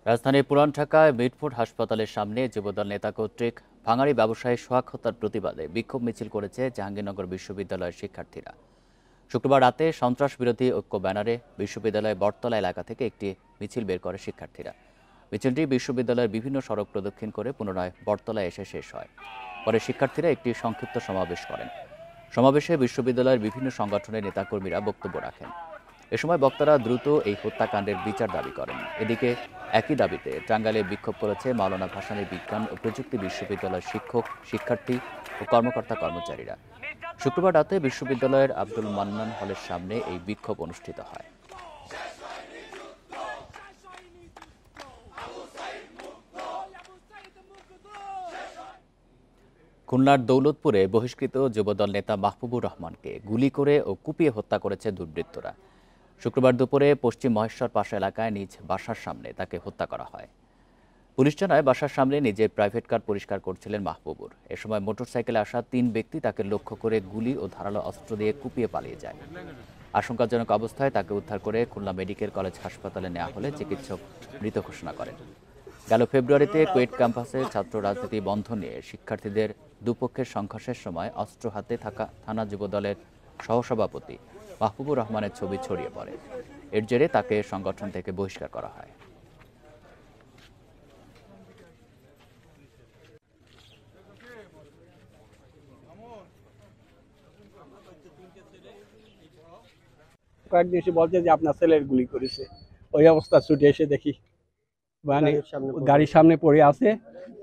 রাজধানীর পুরান ঢাকায় মিটফোর্ড হাসপাতালের সামনে যুবদল নেতা কর্তৃক ভাঙাড়ি ব্যবসায়ী সোহাগ হত্যার প্রতিবাদে বিক্ষোভ মিছিল করেছে জাহাঙ্গীরনগর বিশ্ববিদ্যালয়ের শিক্ষার্থীরা। শুক্রবার রাতে সন্ত্রাস বিরোধী ঐক্য ব্যানারে বিশ্ববিদ্যালয়ের বটতলা এলাকা থেকে একটি মিছিল বের করে শিক্ষার্থীরা। মিছিলটি বিশ্ববিদ্যালয়ের বিভিন্ন সড়ক প্রদক্ষিণ করে পুনরায় বটতলায় এসে শেষ হয়। পরে শিক্ষার্থীরা একটি সংক্ষিপ্ত সমাবেশ করেন। সমাবেশে বিশ্ববিদ্যালয়ের বিভিন্ন সংগঠনের নেতাকর্মীরা বক্তব্য রাখেন। এ সময় বক্তারা দ্রুত এই হত্যাকাণ্ডের বিচার দাবি করেন। এদিকে একই দাবিতে টাঙ্গাইলে বিক্ষোভ করেছে মাওলানা ভাসানী বিজ্ঞান ও প্রযুক্তি বিশ্ববিদ্যালয়ের শিক্ষক, শিক্ষার্থী ও কর্মকর্তা কর্মচারীরা। শুক্রবার রাতে বিশ্ববিদ্যালয়ের আব্দুল মান্নান হলের সামনে এই বিক্ষোভ অনুষ্ঠিত হয়। খুলনার দৌলতপুরে বহিষ্কৃত যুবদল নেতা মাহবুবুর রহমানকে গুলি করে ও কুপিয়ে হত্যা করেছে দুর্বৃত্তরা। শুক্রবার দুপুরে পশ্চিম মহেশ্বর পাশা এলাকায় নিজ বাসার সামনে তাকে হত্যা করা হয়। পুলিশ জানায়, বাসার সামনে নিজের প্রাইভেট কার পরিষ্কার করছিলেন মাহবুবুর। এ সময় মোটরসাইকেলে আসা 3 ব্যক্তি তাকে লক্ষ্য করে গুলি ও ধারালো অস্ত্র দিয়ে কুপিয়ে পালিয়ে যায়। আশঙ্কাজনক অবস্থায় তাকে উদ্ধার করে খুলনা মেডিকেল কলেজ হাসপাতালে নেওয়া হলে চিকিৎসক মৃত ঘোষণা করেন। গেল ফেব্রুয়ারিতে কুয়েট ক্যাম্পাসে ছাত্র রাজনীতি বন্ধ নিয়ে শিক্ষার্থীদের দুপক্ষের সংঘর্ষের সময় অস্ত্র হাতে থাকা থানা যুবদলের সহসভাপতি মাহবুবুর রহমানের ছবি ছড়িয়ে পড়ে। এর জেরে তাকে সংগঠন থেকে বহিষ্কার করা হয়। কয়েকদিন এসে বলছে যে আপনার ছেলের গুলি করেছে। ওই অবস্থা ছুটে এসে দেখি মানে গাড়ির সামনে পড়ে আছে,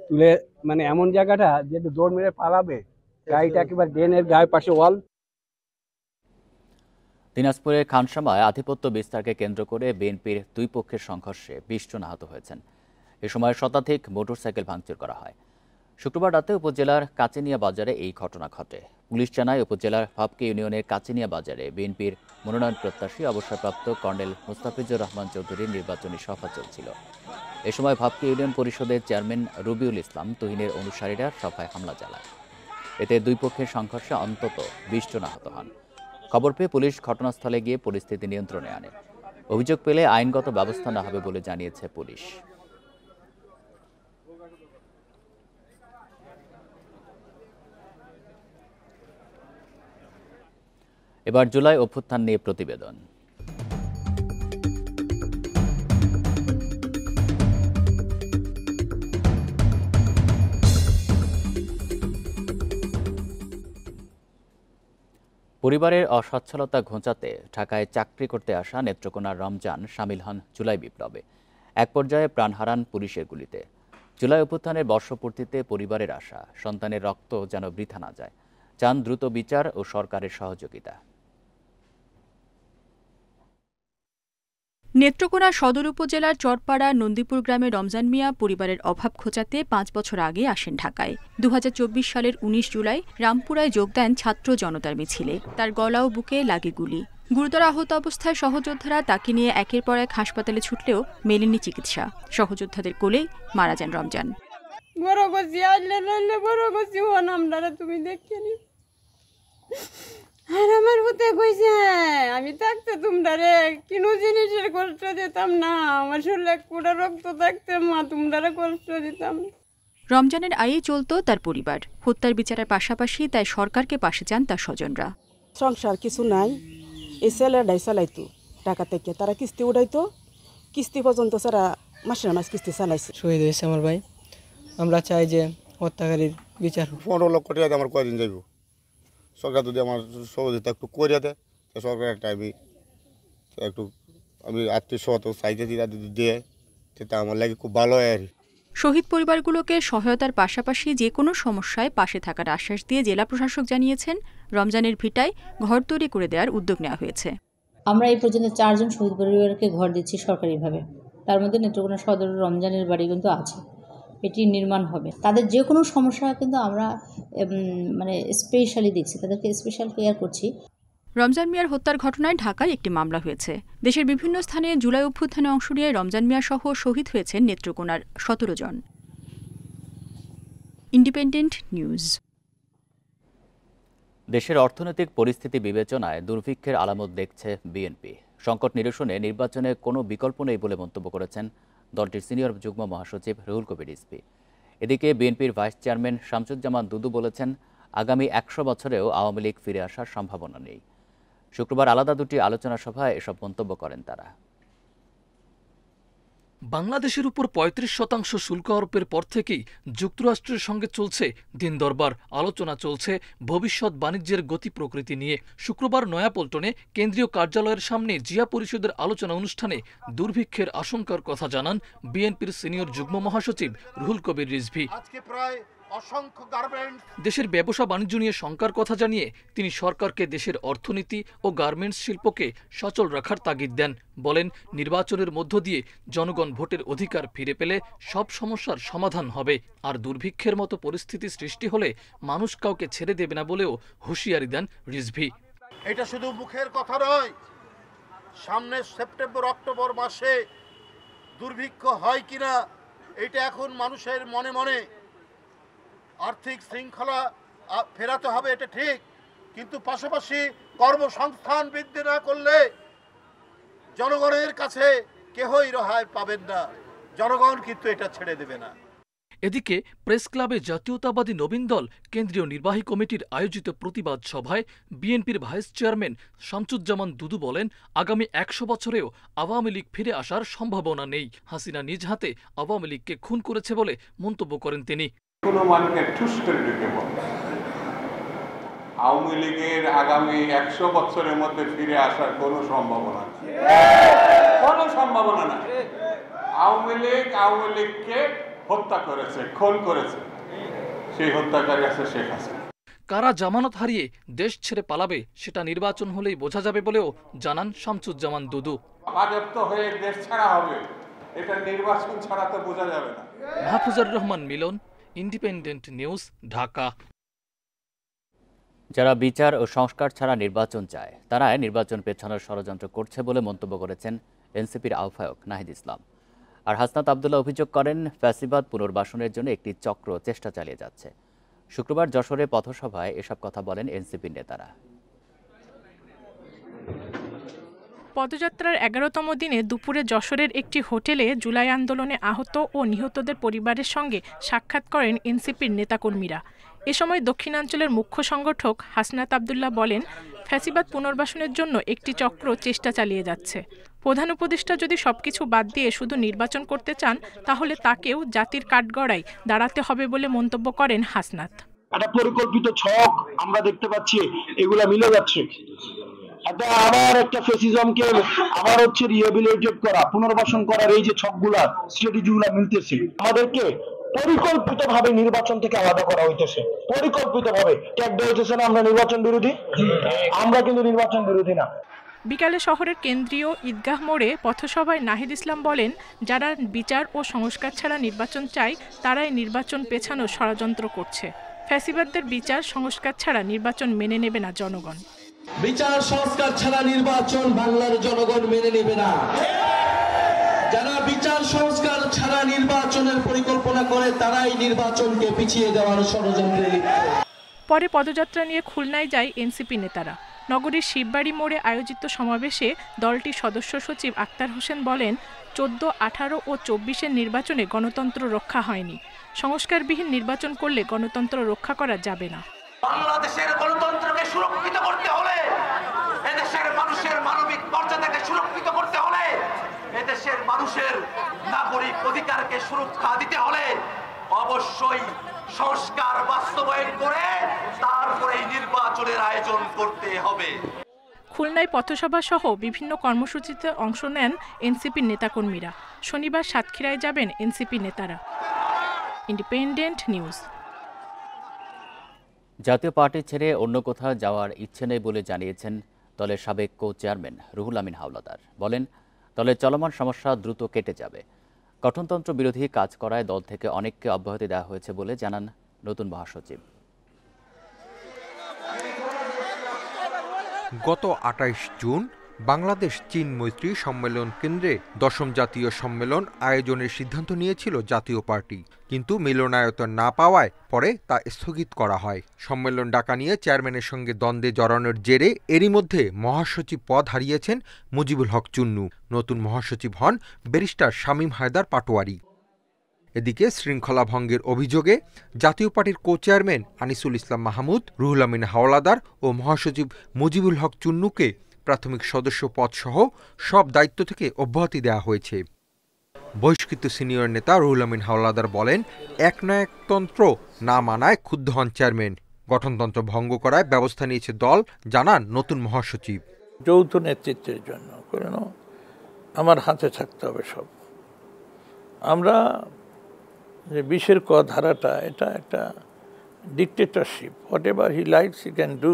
তুলে মানে এমন জায়গাটা যেটা দৌড় মেরে পালাবে, গাড়িটা একেবারে ড্রেনের গায়ের পাশে ওয়াল। দিনাজপুরের খানসামায় আধিপত্য বিস্তারকে কেন্দ্র করে বিএনপির দুই পক্ষের সংঘর্ষে 20 জন আহত হয়েছেন। এ সময় শতাধিক মোটরসাইকেল ভাঙচুর করা হয়। শুক্রবার রাতে উপজেলার কাচিনিয়া বাজারে এই ঘটনা ঘটে। পুলিশ জানায়, উপজেলার ভাবকে ইউনিয়নের কাচিনিয়া বাজারে বিএনপির মনোনয়ন প্রত্যাশী অবসরপ্রাপ্ত কর্নেল মুস্তাফিজুর রহমান চৌধুরীর নির্বাচনী সভা চলছিল। এ সময় ভাবকে ইউনিয়ন পরিষদের চেয়ারম্যান রবিউল ইসলাম তুহিনের অনুসারীরা সভায় হামলা চালায়। এতে দুই পক্ষের সংঘর্ষে অন্তত 20 জন আহত হন। খবর পেয়ে পুলিশ ঘটনাস্থলে গিয়ে পরিস্থিতি নিয়ন্ত্রণে আনে। অভিযোগ পেলে আইনগত ব্যবস্থা নেওয়া হবে বলে জানিয়েছে পুলিশ। এবার জুলাই অভ্যুত্থান নিয়ে প্রতিবেদন। পরিবারের অসচ্ছলতা ঘোচাতে ঢাকায় চাকরি করতে আসা নেত্রকোনার রমজান সামিল হন জুলাই বিপ্লবে। এক পর্যায়ে প্রাণ হারান পুলিশের গুলিতে। জুলাই অভ্যুত্থানের বর্ষপূর্তিতে পরিবারের আশা, সন্তানের রক্ত যেন বৃথা না যায়। চান দ্রুত বিচার ও সরকারের সহযোগিতা। নেত্রকোনা সদর উপজেলার চরপাড়া নন্দীপুর গ্রামে রমজান মিয়া পরিবারের অভাব ঘোচাতে 5 বছর আগে আসেন ঢাকায়। 2024 সালের 19 জুলাই রামপুরায় যোগ দেন ছাত্র জনতার মিছিলে। তার গলা ও বুকে লাগে গুলি। গুরুতর আহত অবস্থায় সহযোদ্ধারা তাকে নিয়ে একের পর এক হাসপাতালে ছুটলেও মেলেনি চিকিৎসা। সহযোদ্ধাদের কোলেই মারা যান রমজান। তুমি দেখিনি আর আমার হতে কইছে আমি থাকতে তোমরা রে কিনো জিনিসের কষ্ট দিতাম না, আমার শরীরে কুড়া রক্ত থাকতে মা তোমরা কষ্ট দিতাম। রমজানের আয়েই চলত তার পরিবার। হত্যার বিচারের পাশাপাশি তাই সরকারকে পাশে চান তার স্বজনরা। সংসার কিছু নাই, এই ছেলেটাই চালাইতো টাকা থেকে, তারা কিস্তি উঠাইতো, কিস্তি পর্যন্ত তারা মাসের মাস কিস্তি চালাইছে। শহীদ হয়েছে আমার ভাই। আমরা চাই যে হত্যাকারীর বিচার। 15 লক্ষ টাকা আমার কয়দিন যাইব, সরকার যদি আমার সহযোগিতা একটু করে দেয়, সরকার একটা আমি আত্মীয় সহত চাইতে যদি দিয়ে, সেটা আমার লাগে খুব ভালো হয় আর। শহীদ পরিবারগুলোকে সহায়তার পাশাপাশি যে কোনো সমস্যায় পাশে থাকার আশ্বাস দিয়ে জেলা প্রশাসক জানিয়েছেন, রমজানের ভিটায় ঘর তৈরি করে দেওয়ার উদ্যোগ নেওয়া হয়েছে। আমরা এই পর্যন্ত 4 জন শহীদ পরিবারকে ঘর দিচ্ছি সরকারিভাবে। তার মধ্যে নেত্রকোনা সদর রমজানের বাড়ি কিন্তু আছে, এটি নির্মাণ হবে। তাদের যে কোনো সমস্যা কিন্তু আমরা স্পেশালি দেখছি, তাদেরকে স্পেশাল কেয়ার করছি। রমজান মিয়ার হত্যার ঘটনায় ঢাকায় একটি মামলা হয়েছে। দেশের বিভিন্ন স্থানে জুলাই অভ্যুত্থানে অংশ নিয়ে রমজান মিয়া সহ শহীদ হয়েছেন নেত্রকোনার 17 জন। Independent news. দেশের অর্থনৈতিক পরিস্থিতি বিবেচনায় দুর্ভিক্ষের আলামত দেখছে বিএনপি। সংকট নিরসনে নির্বাচনে কোনো বিকল্প নেই বলে মন্তব্য করেছেন দলটির সিনিয়র যুগ্ম মহাসচিব রুহুল কবির রিজভী। এদিকে বিএনপির ভাইস চেয়ারম্যান শামসুজ্জামান দুদু বলেছেন, আগামী 100 বছরেও আওয়ামী লীগ ফিরে আসার সম্ভাবনা নেই। শুক্রবার আলাদা দুটি আলোচনা সভায় এসব মন্তব্য করেন তারা। বাংলাদেশের উপর ৩৫% শুল্ক আরোপের পর থেকেই যুক্তরাষ্ট্রের সঙ্গে চলছে দিন দরবার, আলোচনা চলছে ভবিষ্যৎ বাণিজ্যের গতি প্রকৃতি নিয়ে। শুক্রবার নয়াপল্টনে কেন্দ্রীয় কার্যালয়ের সামনে জিয়া পরিষদের আলোচনা অনুষ্ঠানে দুর্ভিক্ষের আশঙ্কার কথা জানান বিএনপির সিনিয়র যুগ্ম মহাসচিব রুহুল কবির রিজভী। দেশের ব্যবসা বাণিজ্য নিয়ে শঙ্কার কথা জানিয়ে তিনি সরকারকে দেশের অর্থনীতি ও গার্মেন্টস শিল্পকে সচল রাখার তাগিদ দেন। বলেন, নির্বাচনের মধ্য দিয়ে জনগণ ভোটের অধিকার ফিরে পেলে সব সমস্যার সমাধান হবে, আর দুর্ভিক্ষের মতো পরিস্থিতি সৃষ্টি হলে মানুষ কাউকে ছেড়ে দেবে না বলেও হুঁশিয়ারি দেন রিজভী। এটা শুধু মুখের কথা নয়, সামনে সেপ্টেম্বর অক্টোবর মাসে দুর্ভিক্ষ হয় কিনা এটা এখন মানুষের মনে মনে। আর্থিক শৃঙ্খলা ফেরাতে হবে, এটা ঠিক, কিন্তু পাশাপাশি কর্মসংস্থান বৃদ্ধি না করলে জনগণের কাছে কেহই রেহাই পাবেন না, জনগণ কিন্তু এটা ছেড়ে দেবে না। এদিকে প্রেস ক্লাবে জাতীয়তাবাদী নবীন দল কেন্দ্রীয় নির্বাহী কমিটির আয়োজিত প্রতিবাদ সভায় বিএনপির ভাইস চেয়ারম্যান শামসুজ্জামান দুদু বলেন, আগামী 100 বছরেও আওয়ামী লীগ ফিরে আসার সম্ভাবনা নেই। হাসিনা নিজ হাতে আওয়ামী লীগকে খুন করেছে বলে মন্তব্য করেন তিনি। কোনো মানুষকে ঠুস করে ঢুকে বলে আওয়ামী লীগের আগামী 100 বছরের মধ্যে ফিরে আসার কোনো সম্ভাবনা নেই, কোনো সম্ভাবনা নাই। আওয়ামী লীগকে হত্যা করেছে, খুন করেছে, সেই হত্যাকারী আছে শেখ হাসিনা। কারা জামানত হারিয়ে দেশ ছেড়ে পালাবে সেটা নির্বাচন হলেই বোঝা যাবে বলেও জানান শামসুজ্জামান দুদু। বাজেপ্ত হয়ে দেশ ছাড়া হবে, এটা নির্বাচন ছাড়া তো বোঝা যাবে না। মাহফুজুর রহমান মিলন, ইন্ডিপেন্ডেন্ট নিউজ, ঢাকা। যারা বিচার ও সংস্কার ছাড়া নির্বাচন চায় তারা নির্বাচন পেছানোর ষড়যন্ত্র করছে বলে মন্তব্য করেছেন এনসিপির আহ্বায়ক নাহিদ ইসলাম। আর হাসনাত আবদুল্লাহ অভিযোগ করেন, ফ্যাসিবাদ পুনর্বাসনের জন্য একটি চক্র চেষ্টা চালিয়ে যাচ্ছে। শুক্রবার যশোরে পথসভায় এসব কথা বলেন এনসিপির নেতারা। পদযাত্রার 11তম দিনে দুপুরে যশোরের একটি হোটেলে জুলাই আন্দোলনে আহত ও নিহতদের পরিবারের সঙ্গে সাক্ষাৎ করেন এনসিপির নেতাকর্মীরা। এ সময় দক্ষিণাঞ্চলের মুখ্য সংগঠক হাসনাত আবদুল্লাহ বলেন, ফ্যাসিবাদ পুনর্বাসনের জন্য একটি চক্র চেষ্টা চালিয়ে যাচ্ছে। প্রধান উপদেষ্টা যদি সবকিছু বাদ দিয়ে শুধু নির্বাচন করতে চান তাহলে তাকেও জাতির কাঠগড়ায় দাঁড়াতে হবে বলে মন্তব্য করেন হাসনাত। একটা পরিকল্পিত ছক আমরা দেখতে পাচ্ছি, এগুলা মিলে যাচ্ছে। আবার একটা ফ্যাসিজমকে আবার রিহ্যাবিলিটেট করা, পুনর্বাসন করার এই যে ছকগুলা, স্ট্র্যাটেজিগুলা মিলতেছে। আমাদেরকে পরিকল্পিতভাবে নির্বাচন থেকে আলাদা করা হইতেছে, পরিকল্পিতভাবে ট্যাগ দেওয়া হইতেছে না আমরা নির্বাচন বিরোধী। আমরা কিন্তু নির্বাচন বিরোধী না। বিকালে শহরের কেন্দ্রীয় ঈদগাহ মোড়ে পথসভায় নাহিদ ইসলাম বলেন, যারা বিচার ও সংস্কার ছাড়া নির্বাচন চায় তারাই নির্বাচন পেছানোর ষড়যন্ত্র করছে। ফ্যাসিবাদদের বিচার সংস্কার ছাড়া নির্বাচন মেনে নেবে না জনগণ। বিচার সংস্কার ছাড়া নির্বাচন বাংলার জনগণ মেনে নেবে না। যারা বিচার সংস্কার ছাড়া নির্বাচনের পরিকল্পনা করে তারাই নির্বাচনকে পিছিয়ে দেওয়ার ষড়যন্ত্রে লিপ্ত। পরে পদযাত্রা নিয়ে খুলনায় যায় এনসিপি নেতারা। নগরীর শিববাড়ি মোড়ে আয়োজিত সমাবেশে দলটির সদস্য সচিব আক্তার হোসেন বলেন, 14, 18 ও 24-এর নির্বাচনে গণতন্ত্র রক্ষা হয়নি। সংস্কারবিহীন নির্বাচন করলে গণতন্ত্র রক্ষা করা যাবে না। বাংলাদেশের গণতন্ত্রকে সুরক্ষিত করতে হলে, এদেশের মানুষের মানবিক মর্যাদাকে সুরক্ষিত করতে হলে, এদেশের মানুষের নাগরিক অধিকারকে সুরক্ষা দিতে হলে অবশ্যই সংস্কার বাস্তবায়ন করে তারপরে নির্বাচনের আয়োজন করতে হবে। খুলনায় পথসভা সহ বিভিন্ন কর্মসূচিতে অংশ নেন এনসিপির নেতাকর্মীরা। শনিবার সাতক্ষীরায় যাবেন এনসিপি নেতারা। Independent news. জাতীয় পার্টি ছেড়ে অন্য কোথাও যাওয়ার ইচ্ছে নেই বলে জানিয়েছেন দলের সাবেক কো চেয়ারম্যান রুহুল আমিন হাওলাদার। বলেন, দলের চলমান সমস্যা দ্রুত কেটে যাবে। গঠনতন্ত্র বিরোধী কাজ করায় দল থেকে অনেককে অব্যাহতি দেওয়া হয়েছে বলে জানান নতুন মহাসচিব। গত 28 জুন বাংলাদেশ চীন মৈত্রী সম্মেলন কেন্দ্রে 10ম জাতীয় সম্মেলন আয়োজনের সিদ্ধান্ত নিয়েছিল জাতীয় পার্টি, কিন্তু মিলনায়তন না পাওয়ায় পরে তা স্থগিত করা হয়। সম্মেলন ডাকা নিয়ে চেয়ারম্যানের সঙ্গে দ্বন্দ্বে জড়ানোর জেরে এরই মধ্যে মহাসচিব পদ হারিয়েছেন মুজিবুল হক চুন্নু। নতুন মহাসচিব হন ব্যারিস্টার শামীম হায়দার পাটোয়ারি। এদিকে শৃঙ্খলা ভঙ্গের অভিযোগে জাতীয় পার্টির কো চেয়ারম্যান আনিসুল ইসলাম মাহমুদ, রুহুল আমিন হাওলাদার ও মহাসচিব মুজিবুল হক চুন্নুকে প্রাথমিক সদস্য পদসহ সব দায়িত্ব থেকে অব্যাহতি দেওয়া হয়েছে। বহিষ্কৃত সিনিয়র নেতা রুহুল আমিন হাওলাদার বলেন, একনায়কতন্ত্র না মানায় ক্ষুব্ধ হন চেয়ারম্যান। গঠনতন্ত্র ভঙ্গ করায় ব্যবস্থা নিয়েছে দল, জানান নতুন মহাসচিব। যৌথ নেতৃত্বের জন্য আমার হাতে থাকতে হবে সব। আমরা যে 20-এর ক ধারাটা, এটা একটা dictatorship. Whatever he likes he can do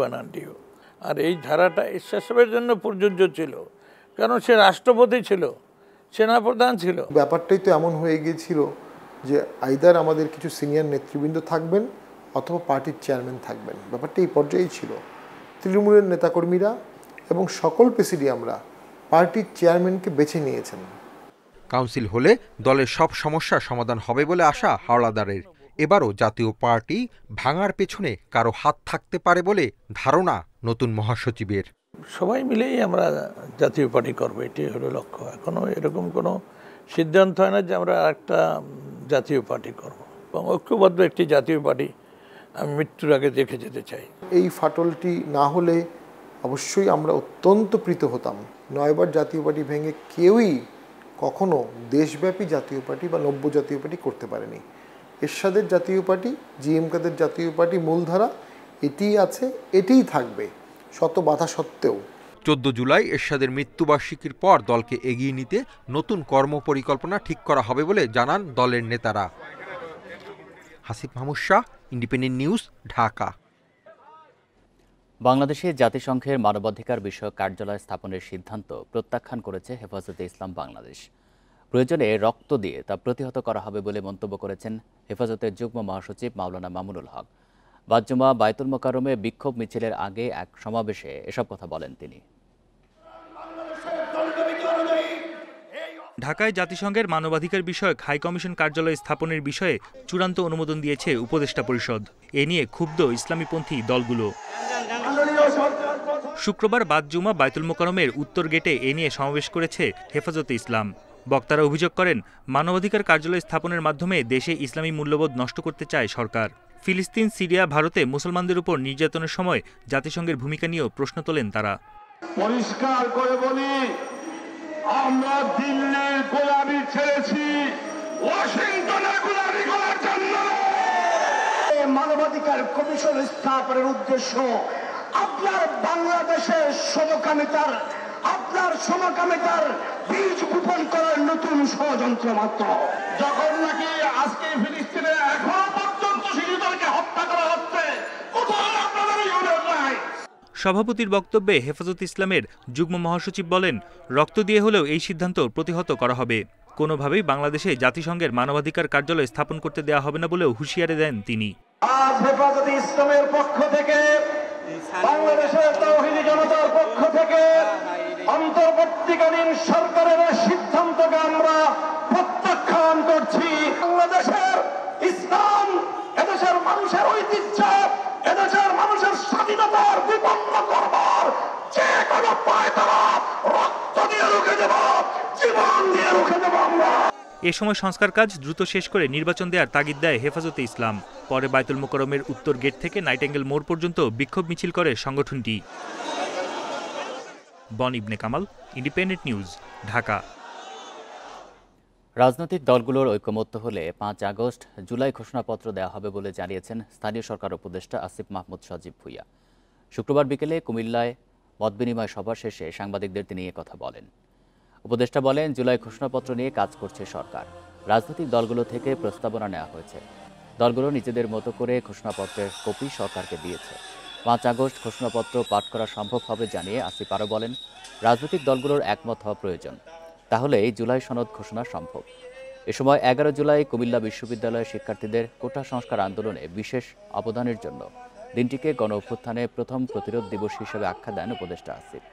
and undo. আর এই ধারাটা এরশাদের জন্য প্রযোজ্য ছিল, কারণ সে রাষ্ট্রপতি ছিল, সেনাপ্রধান ছিল। ব্যাপারটাই তো এমন হয়ে গিয়েছিল যে আইদার আমাদের কিছু সিনিয়র নেতৃবৃন্দ থাকবেন অথবা পার্টির চেয়ারম্যান থাকবেন। ব্যাপারটা এই পর্যায়েই ছিল। তৃণমূলের নেতাকর্মীরা এবং সকল প্রেসিডিয়ামরা পার্টির চেয়ারম্যানকে বেছে নিয়েছেন। কাউন্সিল হলে দলের সব সমস্যার সমাধান হবে বলে আশা হাওলাদারের। এবারও জাতীয় পার্টি ভাঙার পেছনে কারো হাত থাকতে পারে বলে ধারণা নতুন মহাসচিবের। সবাই মিলেই আমরা জাতীয় পার্টি করবো, এটাই হলো লক্ষ্য। এখনো এরকম কোনো সিদ্ধান্ত হয় না যে আমরা একটা জাতীয় পার্টি করব, এবং ঐক্যবদ্ধ একটি জাতীয় পার্টি আমি মৃত্যুর আগে দেখে যেতে চাই। এই ফাটলটি না হলে অবশ্যই আমরা অত্যন্ত প্রীত হতাম। 9বার জাতীয় পার্টি ভেঙে কেউই কখনো দেশব্যাপী জাতীয় পার্টি বা নব্য জাতীয় পার্টি করতে পারেনি। এরশাদের জাতীয় পার্টি, জিএম কাদের জাতীয় পার্টি মূলধারা এটিই আছে, এটিই থাকবে শত বাধা সত্ত্বেও। 14 জুলাই এরশাদের মৃত্যুবার্ষিকীর পর দলকে এগিয়ে নিতে নতুন কর্মপরিকল্পনা ঠিক করা হবে বলে জানান দলের নেতারা। Hasib Mahmud Shah, independent news, Dhaka. বাংলাদেশে জাতিসংঘের মানবাধিকার বিষয়ক কার্যালয় স্থাপনের সিদ্ধান্ত প্রত্যাখ্যান করেছে হেফাজতে ইসলাম বাংলাদেশ। প্রয়োজনে রক্ত দিয়ে তা প্রতিহত করা হবে বলে মন্তব্য করেছেন হেফাজতের যুগ্ম মহাসচিব মাওলানা মামুনুল হক। বাদ-জুমা বায়তুল মোকাররমে বিক্ষোভ মিছিলের আগে এক সমাবেশে এসব কথা বলেন তিনি। ঢাকায় জাতিসংঘের মানবাধিকার বিষয়ক হাইকমিশন কার্যালয় স্থাপনের বিষয়ে চূড়ান্ত অনুমোদন দিয়েছে উপদেষ্টা পরিষদ। এ নিয়ে ক্ষুব্ধ ইসলামীপন্থী দলগুলো। শুক্রবার বাদ-জুমা বায়তুল মোকাররমের উত্তর গেটে এ নিয়ে সমাবেশ করেছে হেফাজতে ইসলাম। বক্তারা অভিযোগ করেন, মানবাধিকার কার্যালয় স্থাপনের মাধ্যমে দেশে ইসলামী মূল্যবোধ নষ্ট করতে চায় সরকার। ফিলিস্তিন, সিরিয়া, ভারতে মুসলমানদের উপর নির্যাতনের সময় জাতিসংঘের ভূমিকা নিয়েও প্রশ্ন তোলেন তারা। পরিষ্কার করে বলি, আমরা দিল্লির গোলামি ছেড়েছি ওয়াশিংটনের গোলামি করার জন্য। মানবাধিকার কমিশন স্থাপনের উদ্দেশ্য আপনার বাংলাদেশের সমকামিতার, আপনার সমকামিতার বীজ বপন করার নতুন ষড়যন্ত্র মাত্র। যখন নাকি আজকে ফিলিস্তিনে এখনো পর্যন্ত শিশুদেরকে হত্যা করা হচ্ছে, কোথাও আপনাদের ইউনিয়ন নাই। সভাপতির বক্তব্যে হেফাজত ইসলামের যুগ্ম মহাসচিব বলেন, রক্ত দিয়ে হলেও এই সিদ্ধান্ত প্রতিহত করা হবে। কোনোভাবেই বাংলাদেশে জাতিসংঘের মানবাধিকার কার্যালয় স্থাপন করতে দেওয়া হবে না বলেও হুঁশিয়ারি দেন তিনি। আজ হেফাজত ইসলামের পক্ষ থেকে, বাংলাদেশের তাওহীদি জনতার পক্ষ থেকে অন্তর্বর্তীকালীন সরকারের সিদ্ধান্তকে আমরা প্রত্যাখ্যান করছি। বাংলাদেশের ইসলাম, এদেশের মানুষের ঐতিহ্য, এদেশের মানুষের স্বাধীনতার বিপন্ন করবার যে কোনো পায়তারা রক্ত দিয়ে রুখে দেব, জীবন দিয়ে রুখে দেব আমরা। এ সময় সংস্কার কাজ দ্রুত শেষ করে নির্বাচন দেওয়ার তাগিদ দেয় হেফাজতে ইসলাম। পরে বায়তুল মোকাররমের উত্তর গেট থেকে নাইটেঙ্গেল মোড় পর্যন্ত বিক্ষোভ মিছিল করে সংগঠনটি। বন ইবনে কামাল, ইন্ডিপেন্ডেন্ট নিউজ, ঢাকা। রাজনৈতিক দলগুলোর ঐকমত্য হলে 5 আগস্ট জুলাই ঘোষণাপত্র দেওয়া হবে বলে জানিয়েছেন স্থানীয় সরকার উপদেষ্টা আসিফ মাহমুদ সজীব ভুইয়া। শুক্রবার বিকেলে কুমিল্লায় মতবিনিময় সভা শেষে সাংবাদিকদের তিনি কথা বলেন। উপদেষ্টা বলেন, জুলাই ঘোষণাপত্র নিয়ে কাজ করছে সরকার। রাজনৈতিক দলগুলো থেকে প্রস্তাবনা নেওয়া হয়েছে। দলগুলো নিজেদের মতো করে ঘোষণাপত্রের কপি সরকারকে দিয়েছে। 5 আগস্ট ঘোষণাপত্র পাঠ করা সম্ভব হবে জানিয়ে আসিফ আরও বলেন, রাজনৈতিক দলগুলোর একমত হওয়া প্রয়োজন, তাহলেই জুলাই সনদ ঘোষণা সম্ভব। এ সময় 11 জুলাই কুমিল্লা বিশ্ববিদ্যালয়ের শিক্ষার্থীদের কোটা সংস্কার আন্দোলনে বিশেষ অবদানের জন্য দিনটিকে গণ অভ্যুত্থানে প্রথম প্রতিরোধ দিবস হিসেবে আখ্যা দেন উপদেষ্টা আসিফ।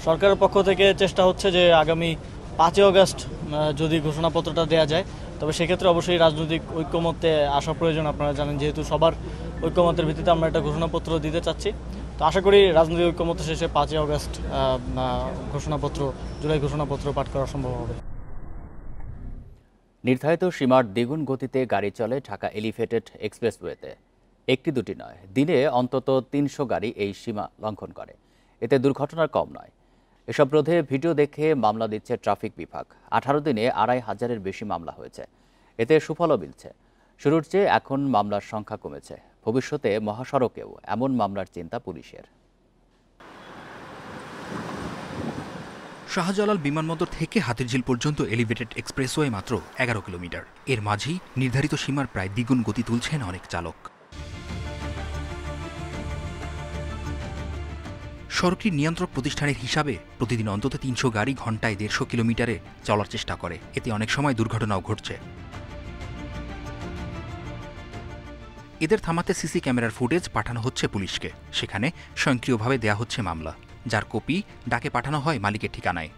সরকারের পক্ষ থেকে চেষ্টা হচ্ছে যে আগামী 5 আগস্ট যদি ঘোষণাপত্রটা দেওয়া যায়, তবে সেক্ষেত্রে অবশ্যই রাজনৈতিক ঐক্যমত্যে আসা প্রয়োজন। আপনারা জানেন যেহেতু সবার ঐক্যমতের ভিত্তিতে আমরা একটা ঘোষণাপত্র দিতে চাচ্ছি, তো আশা করি রাজনৈতিক ঐক্যমত শেষে 5 আগস্ট জুলাই ঘোষণাপত্র পাঠ করা সম্ভব হবে। নির্ধারিত সীমার দ্বিগুণ গতিতে গাড়ি চলে ঢাকা এলিভেটেড এক্সপ্রেসওয়েতে। একটি দুটি নয়, দিনে অন্তত 300 গাড়ি এই সীমা লঙ্ঘন করে। এতে দুর্ঘটনার কম নয়। এসব রোধে ভিডিও দেখে মামলা দিচ্ছে ট্রাফিক বিভাগ। 18 দিনে 2500-এর বেশি মামলা হয়েছে। এতে সুফলও মিলছে। শুরুর চেয়ে এখন মামলার সংখ্যা কমেছে। ভবিষ্যতে মহাসড়কেও এমন মামলার চিন্তা পুলিশের। শাহজালাল বিমানবন্দর থেকে হাতিরঝিল পর্যন্ত এলিভেটেড এক্সপ্রেসওয়ে মাত্র 11 কিলোমিটার। এর মাঝেই নির্ধারিত সীমার প্রায় দ্বিগুণ গতি তুলছেন অনেক চালক। সড়কটির নিয়ন্ত্রক প্রতিষ্ঠানের হিসাবে প্রতিদিন অন্তত 300 গাড়ি ঘন্টায় 150 কিলোমিটারে চলার চেষ্টা করে। এতে অনেক সময় দুর্ঘটনাও ঘটছে। এদের থামাতে সিসি ক্যামেরার ফুটেজ পাঠানো হচ্ছে পুলিশকে। সেখানে স্বয়ংক্রিয়ভাবে দেয়া হচ্ছে মামলা, যার কপি ডাকে পাঠানো হয় মালিকের ঠিকানায়।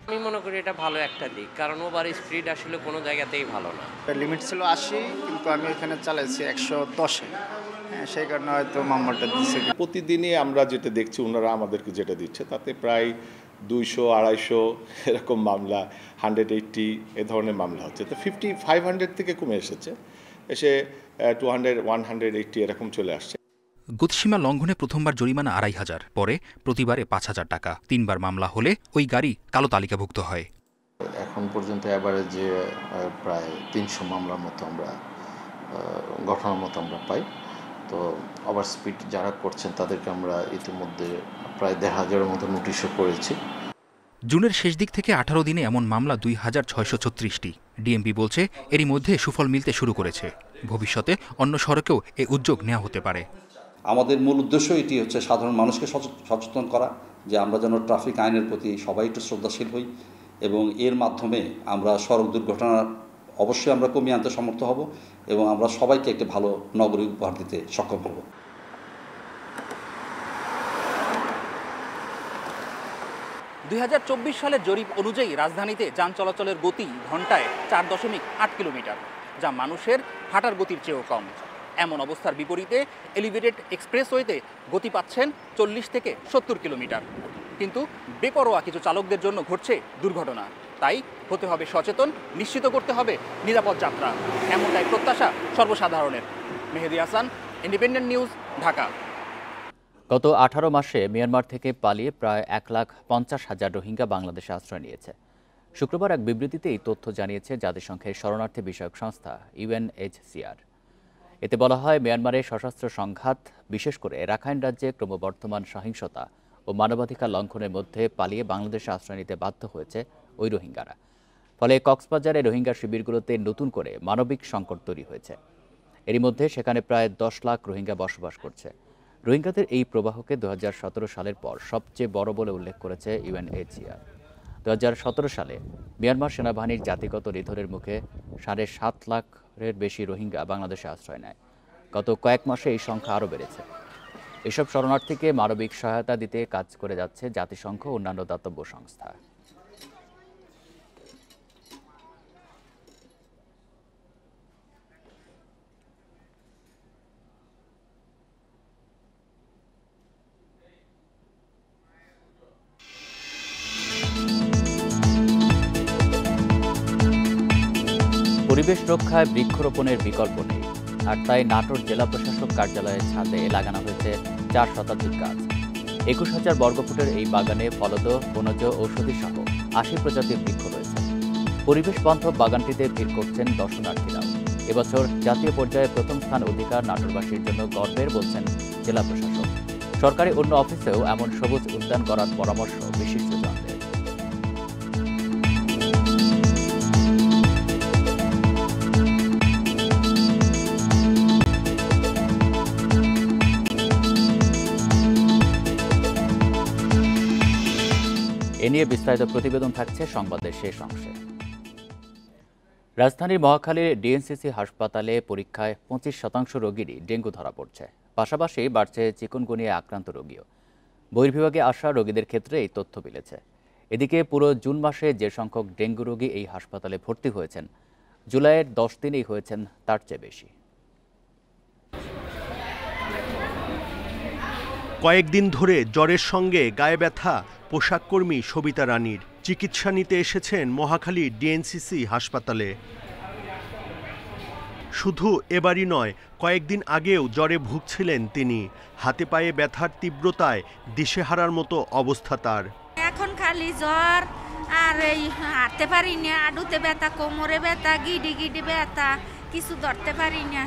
আমি মনে করি এটা ভালো একটা দিক, কারণ ওভার স্পিড আসলে কোনো জায়গাতেই ভালো না। লিমিট ছিল 80, কিন্তু আমি এখানে চালাইছি 110-এ। হ্যাঁ, সেই কারণে হয়তো মামলাটা দিচ্ছে। প্রতিদিনই আমরা যেটা দেখছি, ওনারা আমাদেরকে যেটা দিচ্ছে, তাতে প্রায় 200-250 এরকম মামলা, 180 এ ধরনের মামলা হচ্ছে। তো 500 থেকে কমে এসেছে, এসে 200-180 এরকম চলে আসছে। গতিসীমা লঙ্ঘনে প্রথমবার জরিমানা 2500, পরে প্রতিবারে 5000 টাকা। 3 বার মামলা হলে ওই গাড়ি কালো তালিকাভুক্ত হয়। এখন পর্যন্ত অ্যাভারেজে প্রায় 300 মামলার মতো আমরা ঘটনার মতো আমরা পাই। তো ওভার স্পিড যারা করছেন তাদেরকে আমরা ইতিমধ্যে প্রায় 1000-এর মতো নোটিশও করেছি। জুনের শেষ দিক থেকে 18 দিনে এমন মামলা 2636টি। ডিএমপি বলছে এরই মধ্যে সুফল মিলতে শুরু করেছে। ভবিষ্যতে অন্য সড়কেও এই উদ্যোগ নেওয়া হতে পারে। আমাদের মূল উদ্দেশ্য এটি হচ্ছে সাধারণ মানুষকে সচেতন করা, যে আমরা যেন ট্রাফিক আইনের প্রতি সবাই একটু শ্রদ্ধাশীল হই, এবং এর মাধ্যমে আমরা সড়ক দুর্ঘটনা অবশ্যই আমরা কমিয়ে আনতে সমর্থ হব, এবং আমরা সবাইকে একটি ভালো নগরী উপহার দিতে সক্ষম হব। 2024 সালের জরিপ অনুযায়ী রাজধানীতে যান চলাচলের গতি ঘন্টায় 4.8 কিলোমিটার, যা মানুষের হাঁটার গতির চেয়েও কম। এমন অবস্থার বিপরীতে এলিভেটেড এক্সপ্রেসওয়েতে গতি পাচ্ছেন 40 থেকে 70 কিলোমিটার। কিন্তু বেপরোয়া কিছু চালকদের জন্য ঘটছে দুর্ঘটনা। তাই হতে হবে সচেতন, নিশ্চিত করতে হবে নিরাপদ যাত্রা। এমনটাই প্রত্যাশা সর্বসাধারণের। মেহেদী হাসান, ইন্ডিপেন্ডেন্ট নিউজ, ঢাকা। গত 18 মাসে মিয়ানমার থেকে পালিয়ে প্রায় 1,50,000 রোহিঙ্গা বাংলাদেশে আশ্রয় নিয়েছে। শুক্রবার এক বিবৃতিতে এই তথ্য জানিয়েছে জাতিসংঘের শরণার্থী বিষয়ক সংস্থা UNHCR। এতে বলা হয়, মিয়ানমারে সশস্ত্র সংঘাত, বিশেষ করে রাখাইন রাজ্যে ক্রমবর্ধমান সহিংসতা ও মানবাধিকার লঙ্ঘনের মধ্যে পালিয়ে বাংলাদেশে আশ্রয় নিতে বাধ্য হয়েছে ওই রোহিঙ্গারা। ফলে কক্সবাজারে রোহিঙ্গা শিবিরগুলোতে নতুন করে মানবিক সংকট তৈরি হয়েছে। এরই মধ্যে সেখানে প্রায় 10 লাখ রোহিঙ্গা বসবাস করছে। রোহিঙ্গাদের এই প্রবাহকে 2017 সালের পর সবচেয়ে বড় বলে উল্লেখ করেছে UNHCR। 2017 সালে মিয়ানমার সেনাবাহিনীর জাতিগত নিধনের মুখে 7.5 লাখের বেশি রোহিঙ্গা বাংলাদেশে আশ্রয় নেয়। গত কয়েক মাসে এই সংখ্যা আরও বেড়েছে। এসব শরণার্থীকে মানবিক সহায়তা দিতে কাজ করে যাচ্ছে জাতিসংঘ ও অন্যান্য দাতব্য সংস্থা। পরিবেশ রক্ষায় বৃক্ষরোপণের বিকল্প নেই, আর তাই নাটোর জেলা প্রশাসক কার্যালয়ের ছাদে লাগানো হয়েছে 4 শতাধিক গাছ। 21,000 বর্গফুটের এই বাগানে ফলদ, বনজ, ঔষধি সহ 80 প্রজাতির বৃক্ষ রয়েছে। পরিবেশ বান্ধব বাগানটিতে ভিড় করছেন দর্শনার্থীরাও। এবছর জাতীয় পর্যায়ে প্রথম স্থান অধিকার নাটোরবাসীর জন্য গর্বের বলছেন জেলা প্রশাসক। সরকারি অন্য অফিসেও এমন সবুজ উদ্যান করার পরামর্শ বিশিষ্টজনদের। এ নিয়ে বিস্তারিত প্রতিবেদন থাকছে সংবাদের শেষ অংশে। রাজধানীর মহাখালীর ডিএনসিসি হাসপাতালে পরীক্ষায় 25% রোগীরই ডেঙ্গু ধরা পড়ছে। পাশাপাশি বাড়ছে চিকুনগুনিয়া আক্রান্ত রোগীও। বহির্বিভাগে আসা রোগীদের ক্ষেত্রে এই তথ্য মিলেছে। এদিকে পুরো জুন মাসে যে সংখ্যক ডেঙ্গু রোগী এই হাসপাতালে ভর্তি হয়েছেন, জুলাইয়ের 10 দিনেই হয়েছেন তার চেয়ে বেশি। কয়েকদিন ধরে জ্বরের সঙ্গে গায়ে ব্যথা পোশাককর্মী সবিতা রানীর। চিকিৎসা নিতে এসেছেন মহাখালী ডিএনসিসি হাসপাতালে। শুধু এবারই নয়, কয়েকদিন আগেও জ্বরে ভুগছিলেন তিনি। হাতে পায়ে ব্যথার তীব্রতায় দিশেহারার মতো অবস্থা তার। এখন খালি জ্বর, আর এই হাঁটতে পারি না, আডুতে ব্যথা, কোমরে ব্যথা, গিডি গিডি ব্যথা, কিছু ধরতে পারি না।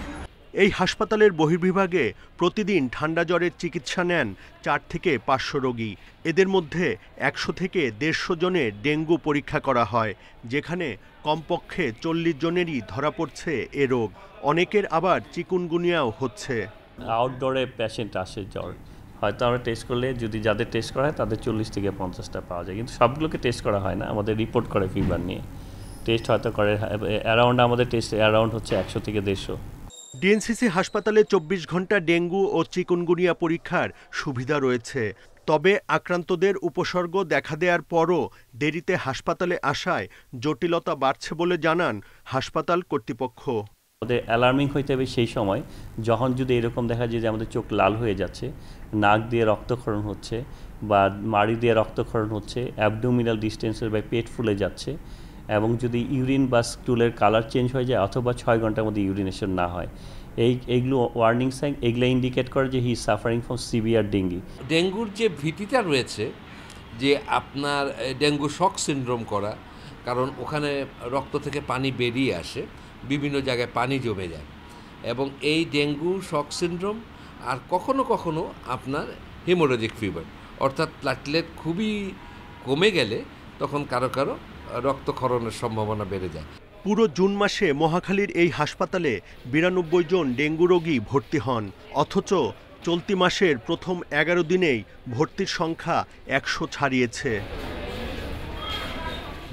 এই হাসপাতালের বহির্বিভাগে প্রতিদিন ঠান্ডা জ্বরের চিকিৎসা নেন 4 থেকে 500 রোগী। এদের মধ্যে 100 থেকে 150 জনের ডেঙ্গু পরীক্ষা করা হয়, যেখানে কমপক্ষে 40 জনেরই ধরা পড়ছে এ রোগ। অনেকের আবার চিকুনগুনিয়াও হচ্ছে। আউটডোরে পেশেন্ট আসে জ্বর, হয়তো আমরা টেস্ট করলে যদি যাদের টেস্ট করা হয় তাদের 40 থেকে 50টা পাওয়া যায়, কিন্তু সবগুলোকে টেস্ট করা হয় না। আমাদের রিপোর্ট করে ফিভার নিয়ে টেস্ট হয়তো করে অ্যারাউন্ড, আমাদের টেস্ট অ্যারাউন্ড হচ্ছে 100 থেকে 150। ডিএনসিসি হাসপাতালে 24 ঘন্টা ডেঙ্গু ও চিকুনগুনিয়া পরীক্ষার সুবিধা রয়েছে। তবে আক্রান্তদের উপসর্গ দেখা দেওয়ার পরও দেরিতে হাসপাতালে আসায় জটিলতা বাড়ছে বলে জানান হাসপাতাল কর্তৃপক্ষ। আমাদের অ্যালার্মিং হইতে হবে সেই সময় যখন যদি এরকম দেখা যায় যে আমাদের চোখ লাল হয়ে যাচ্ছে, নাক দিয়ে রক্তক্ষরণ হচ্ছে বা মাড়ি দিয়ে রক্তক্ষরণ হচ্ছে, অ্যাবডোমিনাল ডিস্টেন্সের বা পেট ফুলে যাচ্ছে, এবং যদি ইউরিন বা স্টুলের কালার চেঞ্জ হয়ে যায় অথবা 6 ঘন্টার মধ্যে ইউরিনেশন না হয়, এইগুলো ওয়ার্নিং সাইন, এগুলো ইন্ডিকেট করে যে he is suffering from severe dengue. ডেঙ্গুর যে ভীতিটা রয়েছে যে আপনার ডেঙ্গু শক সিনড্রোম করা, কারণ ওখানে রক্ত থেকে পানি বেরিয়ে আসে, বিভিন্ন জায়গায় পানি জমে যায়, এবং এই ডেঙ্গু শক সিনড্রোম আর কখনো কখনো আপনার হেমোরেজিক ফিভার, অর্থাৎ প্লাটলেট খুবই কমে গেলে তখন কারো কারো রক্তক্ষরণের সম্ভাবনা বেড়ে যায়। পুরো জুন মাসে মহাখালীর এই হাসপাতালে 92 জন ডেঙ্গু রোগী ভর্তি হন, অথচ চলতি মাসের প্রথম 11 দিনেই ভর্তির সংখ্যা 100 ছাড়িয়েছে।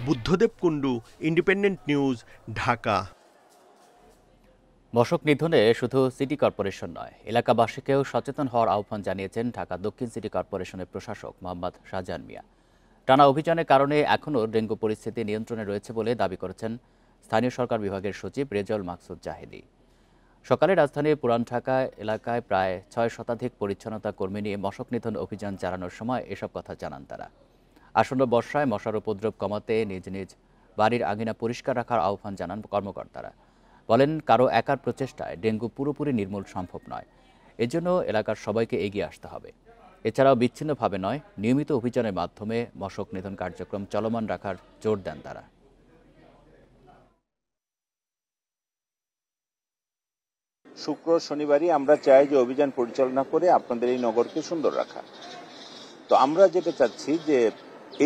Buddhadeb Kundu, independent news, Dhaka. মশক নিধনে শুধু সিটি কর্পোরেশন নয়, এলাকাবাসীকেও সচেতন হওয়ার আহ্বান জানিয়েছেন ঢাকা দক্ষিণ সিটি কর্পোরেশনের প্রশাসক মোহাম্মদ শাহজাহান মিয়া। টানা অভিযানের কারণে এখনও ডেঙ্গু পরিস্থিতি নিয়ন্ত্রণে রয়েছে বলে দাবি করেছেন স্থানীয় সরকার বিভাগের সচিব রেজাউল মাকসুদ জাহেদি। সকালে রাজধানীর পুরান ঢাকা এলাকায় প্রায় 6 শতাধিক পরিচ্ছন্নতা কর্মী নিয়ে মশক নিধন অভিযান চালানোর সময় এসব কথা জানান তারা। আসন্ন বর্ষায় মশার উপদ্রব কমাতে নিজ নিজ বাড়ির আঙিনা পরিষ্কার রাখার আহ্বান জানান কর্মকর্তারা। বলেন, কারো একার প্রচেষ্টায় ডেঙ্গু পুরোপুরি নির্মূল সম্ভব নয়, এজন্য এলাকার সবাইকে এগিয়ে আসতে হবে। এছাড়াও বিচ্ছিন্নভাবে নয়, নিয়মিত অভিযানের মাধ্যমে মশক নিধন কার্যক্রম চলমান রাখার জোর দেন তারা। শুক্র শনিবারই আমরা চাই যে অভিযান পরিচালনা করে আপনাদের এই নগরকে সুন্দর রাখা। তো আমরা যেটা চাচ্ছি যে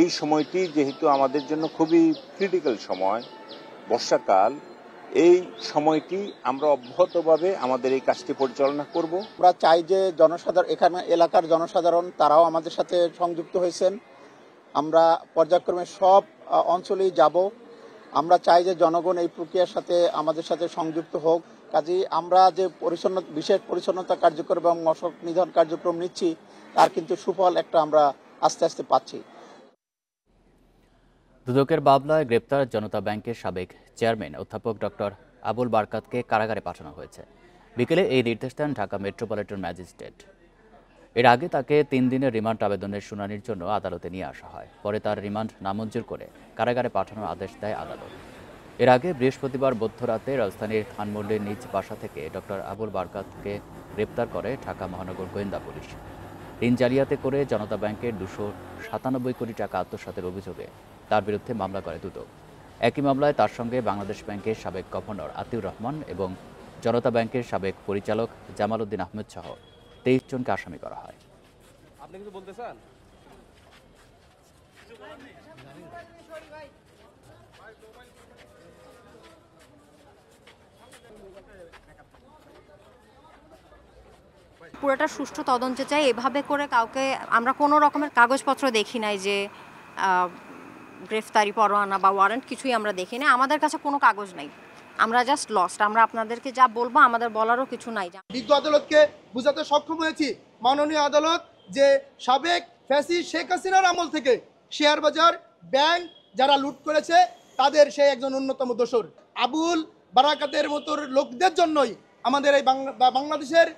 এই সময়টি যেহেতু আমাদের জন্য খুবই ক্রিটিক্যাল সময়, বর্ষাকাল, এই সময়টি আমরা অব্যাহতভাবে আমাদের এই কাজটি পরিচালনা করব। আমরা চাই যে জনসাধারণ, এখানে এলাকার জনসাধারণ তারাও আমাদের সাথে সংযুক্ত হয়েছেন। আমরা পর্যায়ক্রমে সব অঞ্চলেই যাব। আমরা চাই যে জনগণ এই প্রক্রিয়ার সাথে আমাদের সাথে সংযুক্ত হোক। কাজেই আমরা যে বিশেষ পরিচ্ছন্নতা কার্যক্রম এবং মশক নিধন কার্যক্রম নিচ্ছি তার কিন্তু সুফল একটা আমরা আস্তে আস্তে পাচ্ছি। দুদকের মামলায় গ্রেপ্তার জনতা ব্যাংকের সাবেক চেয়ারম্যান অধ্যাপক ডক্টর আবুল বারকাতকে কারাগারে পাঠানো হয়েছে। বিকেলে এই নির্দেশ দেন ঢাকা মেট্রোপলিটন ম্যাজিস্ট্রেট। এর আগে তাকে 3 দিনের রিমান্ড আবেদনের শুনানির জন্য আদালতে নিয়ে আসা হয়। পরে তার রিমান্ড নামঞ্জুর করে কারাগারে পাঠানোর আদেশ দেয় আদালত। এর আগে বৃহস্পতিবার মধ্যরাতে রাজধানীর ধানমন্ডির নিজ বাসা থেকে ডক্টর আবুল বারকাতকে গ্রেপ্তার করে ঢাকা মহানগর গোয়েন্দা পুলিশ। ঋণ জালিয়াতি করে জনতা ব্যাংকের 297 কোটি টাকা আত্মসাতের অভিযোগে তার বিরুদ্ধে মামলা করে দুদক। একই মামলায় তার সঙ্গে বাংলাদেশ ব্যাংকের সাবেক গভর্নর আতিউর রহমান এবং জনতা ব্যাংকের সাবেক পরিচালক জামাল উদ্দিন আহমেদ সহ 23 জনকে আসামি করা হয়। আপনি কিছু বলতে চান? পুরোটা সুষ্ঠু তদন্ত চাই। এভাবে করে কাউকে আমরা কোনো রকমের কাগজপত্র দেখি নাই যে গ্রেফতারি পরোয়ানা বা ওয়ারেন্ট কিছুই আমরা দেখি না। আমাদের কাছে কোনো কাগজ নাই, আমরা জাস্ট লস্ট। আমরা আপনাদেরকে যা বলবো আমাদের বলারও কিছু নাই। বিজ্ঞ আদালতকে বুঝাতে সক্ষম হয়েছি মাননীয় আদালত যে সাবেক ফ্যাসিস্ট শেখ হাসিনার আমল থেকে শেয়ার বাজার, ব্যাংক যারা লুট করেছে তাদের সেই একজন অন্যতম দোসর। আবুল বারাকাতের মতো লোকদের জন্যই আমাদের এই বাংলাদেশের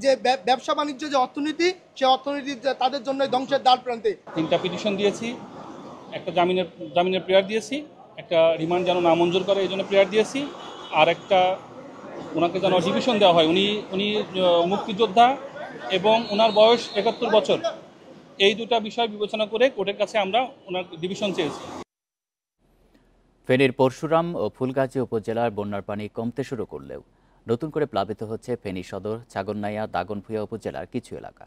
যে ব্যবসা বাণিজ্য যে অর্থনীতি, সেই অর্থনীতি তাদের জন্য ধ্বংসের দ্বার প্রান্তে। 3টা পিটিশন দিয়েছি, একটা জামিনের প্রেয়ার দিয়েছি, একটা রিমান্ড যেন নামঞ্জুর করে এই জন্য প্রেয়ার দিয়েছি, আর একটা ওনাকে যেন ডিভিশন দেওয়া হয়। উনি মুক্তিযোদ্ধা এবং ওনার বয়স 71 বছর। এই দুটা বিষয় বিবেচনা করে কোর্টের কাছে আমরা ওনার ডিভিশন চেয়েছি। ফেনীর পরশুরাম ও ফুলগাজী উপজেলার বন্যার পানি কমতে শুরু করলেও নতুন করে প্লাবিত হচ্ছে ফেনী সদর, ছাগলনাইয়া, দাগনভূঞা উপজেলার কিছু এলাকা।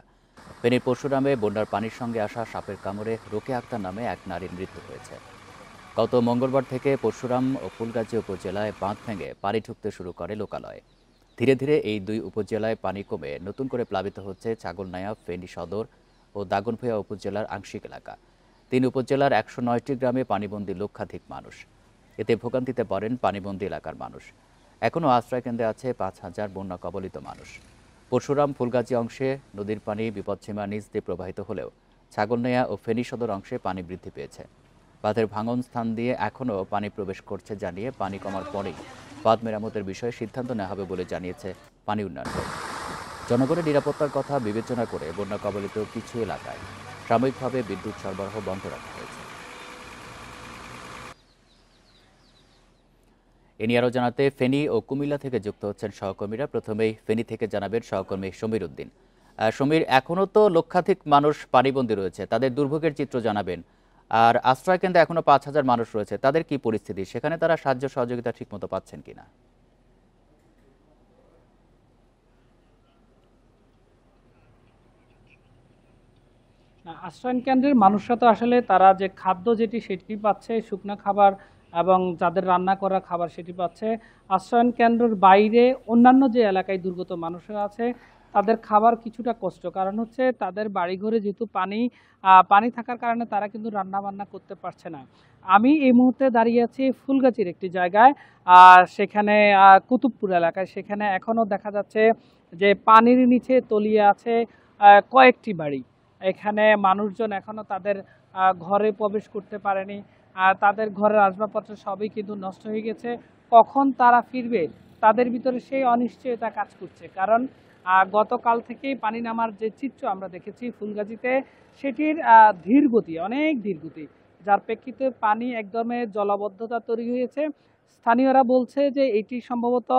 ফেনীর পরশুরামে বন্যার পানির সঙ্গে আসা সাপের কামড়ে রোকেয়া আক্তার নামে এক নারীর মৃত্যু হয়েছে। গত মঙ্গলবার থেকে পরশুরাম ও ফুলগাজী উপজেলায় বাঁধ ভেঙে পানি ঢুকতে শুরু করে লোকালয়ে। ধীরে ধীরে এই দুই উপজেলায় পানি কমে নতুন করে প্লাবিত হচ্ছে ছাগলনাইয়া, ফেনী সদর ও দাগনভূঞা উপজেলার আংশিক এলাকা। 3 উপজেলার 109টি গ্রামে পানিবন্দী লক্ষাধিক মানুষ। এতে ভোগান্তিতে পড়েন পানিবন্দী এলাকার মানুষ। এখনও আশ্রয়কেন্দ্রে আছে 5,000 বন্যা কবলিত মানুষ। পরশুরাম ফুলগাজী অংশে নদীর পানি বিপদসীমা নিচ দিয়ে প্রবাহিত হলেও ছাগলনাইয়া ও ফেনী সদর অংশে পানি বৃদ্ধি পেয়েছে। বাঁধের ভাঙন স্থান দিয়ে এখনও পানি প্রবেশ করছে জানিয়ে পানি কমার পরেই বাঁধ মেরামতের বিষয়ে সিদ্ধান্ত নেওয়া হবে বলে জানিয়েছে পানি উন্নয়ন বোর্ড। জনগণের নিরাপত্তার কথা বিবেচনা করে বন্যা কবলিত কিছু এলাকায় সাময়িকভাবে বিদ্যুৎ সরবরাহ বন্ধ রাখা হয়েছে। এ নিয়ে আরও জানাতে ফেনী ও কুমিল্লা থেকে যুক্ত হচ্ছেন সহকর্মীরা। প্রথমেই ফেনী থেকে জানাবেন সহকর্মী সমীর উদ্দিন। সমীর, এখনও তো লক্ষাধিক মানুষ পানিবন্দী রয়েছে, তাদের দুর্ভোগের চিত্র জানাবেন। আর আশ্রয়কেন্দ্রে এখনো 5,000 মানুষ রয়েছে, তাদের কি পরিস্থিতি, সেখানে তারা সাহায্য সহযোগিতা ঠিকমতো পাচ্ছেন কিনা? আশ্রয়ন কেন্দ্রের মানুষরা তো আসলে তারা যে খাদ্য যেটি সেটি পাচ্ছে, শুকনো খাবার এবং যাদের রান্না করা খাবার সেটি পাচ্ছে। আশ্রয়ন কেন্দ্রের বাইরে অন্যান্য যে এলাকায় দুর্গত মানুষরা আছে তাদের খাবার কিছুটা কষ্ট, কারণ হচ্ছে তাদের বাড়িঘরে যেহেতু পানি থাকার কারণে তারা কিন্তু রান্না বান্না করতে পারছে না। আমি এই মুহূর্তে দাঁড়িয়ে আছি ফুলগাজীর একটি জায়গায়, সেখানে কুতুবপুর এলাকায়। সেখানে এখনও দেখা যাচ্ছে যে পানির নিচে তলিয়ে আছে কয়েকটি বাড়ি। এখানে মানুষজন এখনও তাদের ঘরে প্রবেশ করতে পারেনি। তাদের ঘরের আসবাবপত্র সবই কিন্তু নষ্ট হয়ে গেছে। কখন তারা ফিরবে তাদের ভিতরে সেই অনিশ্চয়তা কাজ করছে, কারণ গতকাল থেকেই পানি নামার যে চিত্র আমরা দেখেছি ফুলগাজীতে, সেটির ধীর গতি, অনেক ধীর গতি, যার প্রেক্ষিতে পানি একদমে জলাবদ্ধতা তৈরি হয়েছে। স্থানীয়রা বলছে যে এটি সম্ভবত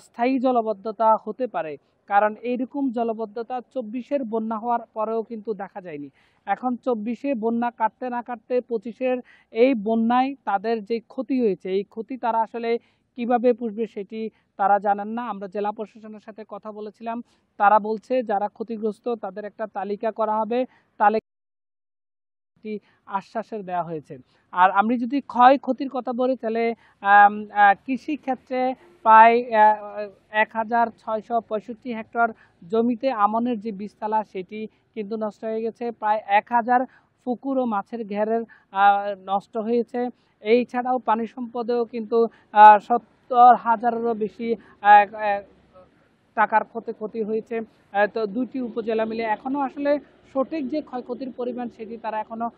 স্থায়ী জলাবদ্ধতা হতে পারে, কারণ এইরকম জলাবদ্ধতা 24-এর বন্যা হওয়ার পরেও কিন্তু দেখা যায়নি। এখন 24-এ বন্যা কাটতে না কাটতে 25-এর এই বন্যায় তাদের যে ক্ষতি হয়েছে, এই ক্ষতি তারা আসলে কিভাবে পুষবে সেটি তারা জানেন না। আমরা জেলা প্রশাসনের সাথে কথা বলেছিলাম, তারা বলছে যারা ক্ষতিগ্রস্ত তাদের একটা তালিকা করা হবে, আশ্বাসের দেওয়া হয়েছে। আর আমি যদি ক্ষয়ক্ষতির কথা বলি তাহলে কৃষি ক্ষেত্রে প্রায় 1,665 হেক্টর জমিতে আমনের যে বীজতলা সেটি কিন্তু নষ্ট হয়ে গেছে। প্রায় 1,000 পুকুর ও মাছের ঘেরের নষ্ট হয়েছে। এই ছাড়াও পানি সম্পদেও কিন্তু 70,000-এরও বেশি টাকার ক্ষতি হয়েছে। তো 2টি উপজেলা মিলে এখনও আসলে সঠিক যে ক্ষয়ক্ষতির পরিমাণ সেটি তারা এখনও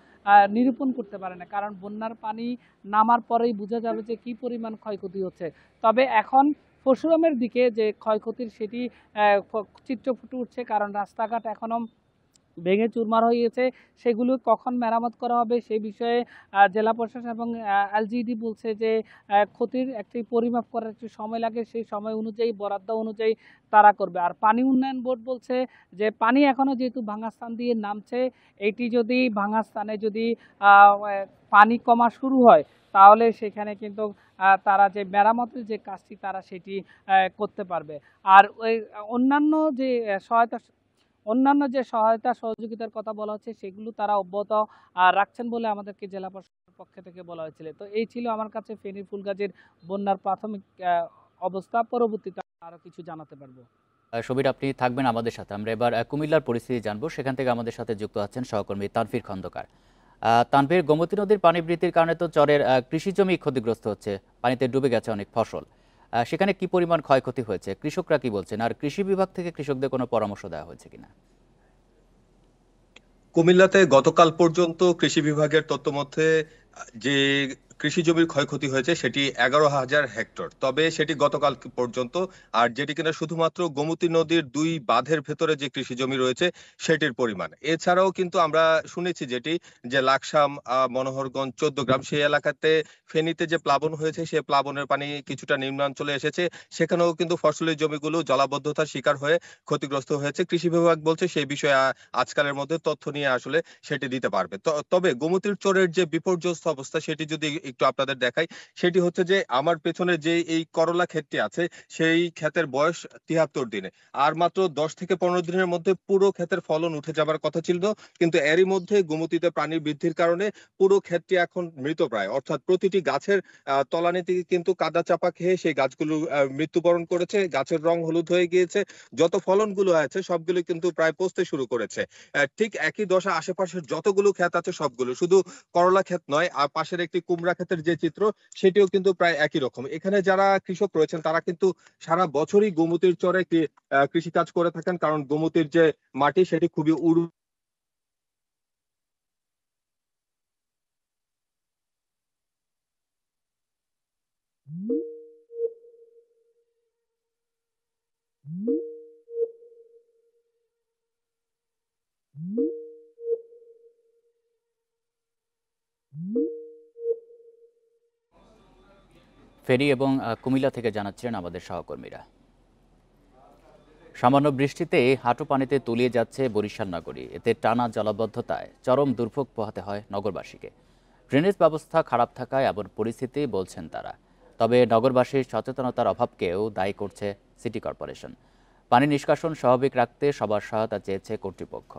নিরূপণ করতে পারে না, কারণ বন্যার পানি নামার পরেই বোঝা যাবে যে কি পরিমাণ ক্ষয়ক্ষতি হচ্ছে। তবে এখন পরশুরামের দিকে যে ক্ষয়ক্ষতির সেটি চিত্র ফুটে উঠছে, কারণ রাস্তাঘাট এখনও ভেঙে চুরমার হয়ে গেছে। সেগুলো কখন মেরামত করা হবে সেই বিষয়ে জেলা প্রশাসন এবং এলজিইডি বলছে যে ক্ষতির একটি পরিমাপ করার একটি সময় লাগে, সেই সময় অনুযায়ী বরাদ্দ অনুযায়ী তারা করবে। আর পানি উন্নয়ন বোর্ড বলছে যে পানি এখনও যেহেতু ভাঙা স্থান দিয়ে নামছে, এটি যদি ভাঙা স্থানে যদি পানি কমা শুরু হয় তাহলে সেখানে কিন্তু তারা যে মেরামতের যে কাজটি তারা সেটি করতে পারবে। আর ওই অন্যান্য যে সহায়তা সহযোগিতার কথা বলা হচ্ছে সেগুলো তারা অব্যাহত রাখছেন বলে আমাদেরকে জেলা প্রশাসনের পক্ষ থেকে বলা হয়েছিল। তো এই ছিল আমার কাছে ফেনী ফুলগাজীর বন্যার প্রাথমিক অবস্থা। পরবর্তীতে আরো কিছু জানাতে পারবো। সমীর, আপনি থাকবেন আমাদের সাথে। আমরা এবার কুমিল্লার পরিস্থিতি জানবো। সেখান থেকে আমাদের সাথে যুক্ত আছেন সহকর্মী তানভীর খন্দকার। তানভীর, গোমতী নদীর পানি বৃদ্ধির কারণে তো চরের কৃষি জমি ক্ষতিগ্রস্ত হচ্ছে, পানিতে ডুবে গেছে অনেক ফসল। সেখানে কি পরিমাণ ক্ষয়ক্ষতি হয়েছে, কৃষকরা কি বলছেন, আর কৃষি বিভাগ থেকে কৃষকদের কোনো পরামর্শ দেওয়া হয়েছে কিনা? কুমিল্লাতে গতকাল পর্যন্ত কৃষি বিভাগের তথ্যমতে যে কৃষি জমির ক্ষয়ক্ষতি হয়েছে সেটি 11,000 হেক্টর, তবে সেটি গতকাল পর্যন্ত। আর যেটি কিনা শুধুমাত্র গোমতী নদীর 2 বাঁধের ভেতরে যে কৃষি জমি রয়েছে সেটির পরিমাণ। এছাড়াও কিন্তু আমরা শুনেছি যেটি যে লাকসাম, মনোহরগঞ্জ, 14 গ্রাম সেই এলাকাতে ফেনীতে যে প্লাবন হয়েছে সেই প্লাবনের পানি কিছুটা নিম্নাঞ্চলে এসেছে, সেখানেও কিন্তু ফসলি জমিগুলো জলাবদ্ধতার শিকার হয়ে ক্ষতিগ্রস্ত হয়েছে। কৃষি বিভাগ বলছে সেই বিষয়ে আজকালের মধ্যে তথ্য নিয়ে আসলে সেটি দিতে পারবে। তবে গোমতীর চরের যে বিপর্যস্ত অবস্থা সেটি যদি একটু আপনাদের দেখাই, সেটি হচ্ছে যে আমার পেছনে যে এই করলা ক্ষেতটি আছে সেই ক্ষেতের বয়স 73 দিনে, আর মাত্র 10 থেকে 15 দিনের মধ্যে পুরো ক্ষেতের ফলন উঠে যাবার কথা ছিল, কিন্তু এরই মধ্যে গোমতীতে পানি বৃদ্ধির কারণে পুরো ক্ষেতটি এখন মৃতপ্রায়। অর্থাৎ প্রতিটি গাছের তলানি থেকে কিন্তু কাদা চাপা খেয়ে সেই গাছগুলো মৃত্যুবরণ করেছে, গাছের রং হলুদ হয়ে গিয়েছে, যত ফলনগুলো আছে সবগুলো কিন্তু প্রায় পচতে শুরু করেছে। ঠিক একই দশা আশেপাশের যতগুলো ক্ষেত আছে সবগুলো, শুধু করলা ক্ষেত নয়, আর পাশের একটি কুমড়া ক্ষেতের যে চিত্র সেটিও কিন্তু প্রায় একই রকম। এখানে যারা কৃষক রয়েছেন তারা কিন্তু সারা বছরই গোমতীর চরে কৃষিকাজ করে থাকেন, কারণ গোমতীর যে মাটি সেটি খুবই উর্বর। ফেনী এবং কুমিল্লা থেকে জানাচ্ছিলেন আমাদের সহকর্মীরা। সামান্য বৃষ্টিতে হাঁটু পানিতে তলিয়ে যাচ্ছে বরিশাল নগরী। এতে টানা জলাবদ্ধতায় চরম দুর্ভোগ পোহাতে হয় নগরবাসীকে। ড্রেনেজ ব্যবস্থা খারাপ থাকায় এমন পরিস্থিতি বলছেন তারা। তবে নগরবাসীর সচেতনতার অভাবকেও দায়ী করছে সিটি কর্পোরেশন। পানি নিষ্কাশন স্বাভাবিক রাখতে সবার সহায়তা চেয়েছে কর্তৃপক্ষ।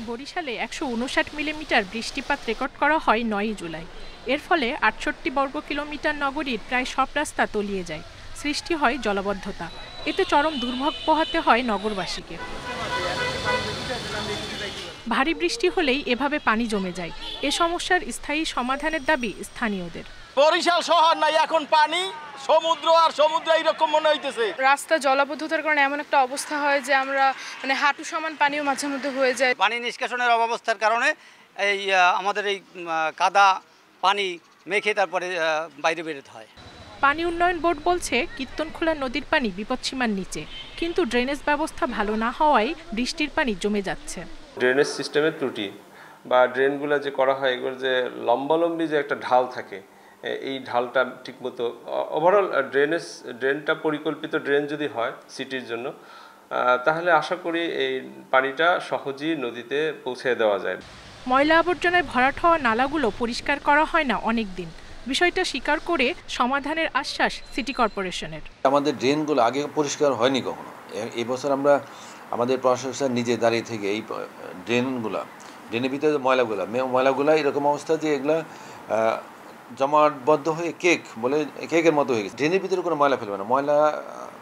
বরিশালে 159 মিলিমিটার বৃষ্টিপাত রেকর্ড করা হয় 9 জুলাই। এর ফলে 68 বর্গ কিলোমিটার নগরীর প্রায় সব রাস্তা তলিয়ে যায়, সৃষ্টি হয় জলাবদ্ধতা। এতে চরম দুর্ভোগ পোহাতে হয় নগরবাসীকে। ভারী বৃষ্টি হলেই এভাবে পানি জমে যায়। এ সমস্যার স্থায়ী সমাধানের দাবি স্থানীয়দের। বরিশাল শহর নাই, এখন পানি, সমুদ্র আর সমুদ্র এইরকম মনে হইতেছে। রাস্তা জলাবদ্ধতার কারণে এমন একটা অবস্থা হয় যে আমরা হাঁটু সমান পানিও মাঝে মধ্যে হয়ে যায়। পানি নিষ্কাশনের অব্যবস্থার কারণে এই আমাদের এই কাদা পানি মেখে তারপরে বাইরে বেরোতে হয়। পানি উন্নয়ন বোর্ড বলছে কীর্তনখোলা নদীর পানি বিপদসীমার নিচে, কিন্তু ড্রেনেজ ব্যবস্থা ভালো না হওয়ায় বৃষ্টির পানি জমে যাচ্ছে। ড্রেনেজ সিস্টেমের ত্রুটি বা ড্রেনগুলো যে করা হয় এগুলোর যে লম্বালম্বি যে একটা ঢাল থাকে, এই ঢালটা ঠিকমতো ওভারঅল ড্রেনটা পরিকল্পিত ড্রেন যদি হয় সিটির জন্য, তাহলে আশা করি এই পানিটা সহজেই নদীতে পৌঁছে দেওয়া যায়। ময়লা আবর্জনায় ভরাট হওয়া নালাগুলো পরিষ্কার করা হয় না অনেক দিন। বিষয়টা স্বীকার করে সমাধানের আশ্বাস সিটি কর্পোরেশনের। আমাদের ড্রেনগুলো আগে পরিষ্কার হয়নি কখনো। এই বছর আমরা আমাদের প্রশাসন নিজে দাঁড়িয়ে থেকে এই ড্রেনের ভিতরে ময়লাগুলো এরকম অবস্থা যে এগুলা জমাটবদ্ধ হয়ে কেকের মতো হয়ে গেছে। ড্রেনের ভিতরে কোনো ময়লা ফেলবে না, ময়লা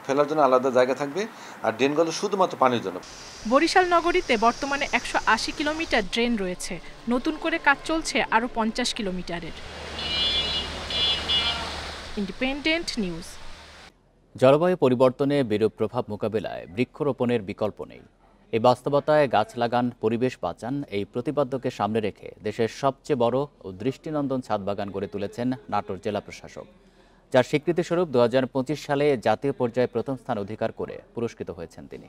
ফেলার জন্য আলাদা জায়গা থাকবে, আর ড্রেনগুলো শুধুমাত্র পানির জন্য। বরিশাল নগরীতে বর্তমানে 180 কিলোমিটার ড্রেন রয়েছে, নতুন করে কাজ চলছে আরও 50 কিলোমিটারের। Independent news. জলবায়ু পরিবর্তনে বিরূপ প্রভাব মোকাবেলায় বৃক্ষরোপণের বিকল্প নেই। এই বাস্তবতায় গাছ লাগান, পরিবেশ বাঁচান এই প্রতিপাদ্যকে সামনে রেখে দেশের সবচেয়ে বড় ও দৃষ্টিনন্দন ছাদ বাগান গড়ে তুলেছেন নাটোর জেলা প্রশাসক, যার স্বীকৃতিস্বরূপ 2025 সালে জাতীয় পর্যায়ে প্রথম স্থান অধিকার করে পুরস্কৃত হয়েছেন তিনি।